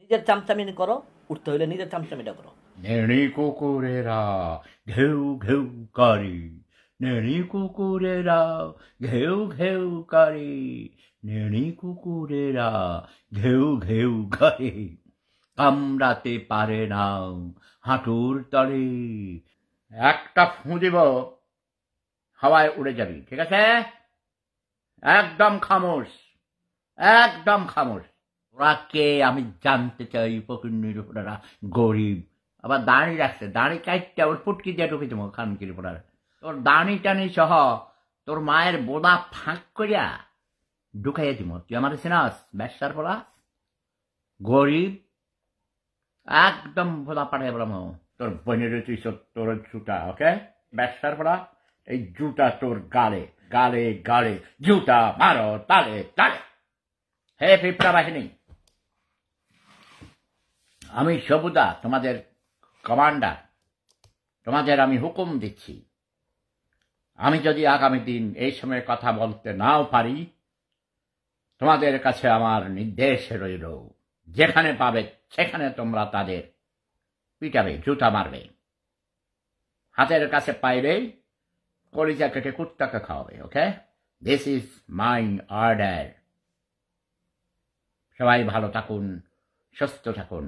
নিজের চামচামি করো, উঠতে হইলে নিজের চামচামিটা করো। নেড়ি কুকুরেরা ঘেউ ঘেউ করে, নেড়ি কুকুরেরা ঘেউ ঘেউ করে, নেড়ি কুকুরেরা ঘেউ ঘেউ করে, কামড়াতে পারে না হাঁটুর তলে। একটা ফুঁ দিব, হাওয়ায় উড়ে যাবি, ঠিক আছে? একদম খামোশ, একদম খামোশ। ওরা কে আমি জানতে চাই। ফকিন্নির উপরা গরিব, আবার দাঁড়ি রাখছে, দাঁড়ি কাটতে ওর ফুটকি দিয়ে ঢুকে দেবো খানকির উপর। তোর দাঁড়ি টানি সহ তোর মায়ের বোদা ফাঁক করিয়া ঢুকাইয়া দিব। তুই আমার চিনাস? ব্যবসার পড়া গরিব, একদম ভোলা পাঠাই বলাম তোর বোনের তুই তোর জুতা। ওকে, ব্যবসার পড়া এই জুতা তোর গালে গালে গালে জুতা মারো তালে তালে। হে পিঁপড়া বাহিনী, আমি সবুদা তোমাদের কমান্ডার, তোমাদের আমি হুকুম দিচ্ছি। আমি যদি আগামী দিন এই সময় কথা বলতে নাও পারি, তোমাদের কাছে আমার নির্দেশ রইল, যেখানে পাবে সেখানে তোমরা তাদের পিটাবে, জুতা মারবে। হাতের কাছে পাইলে কলিজা কেটে কুত্তাকে খাওয়াবে। ওকে, দিস ইজ মাই অর্ডার। সবাই ভালো থাকুন, সুস্থ থাকুন।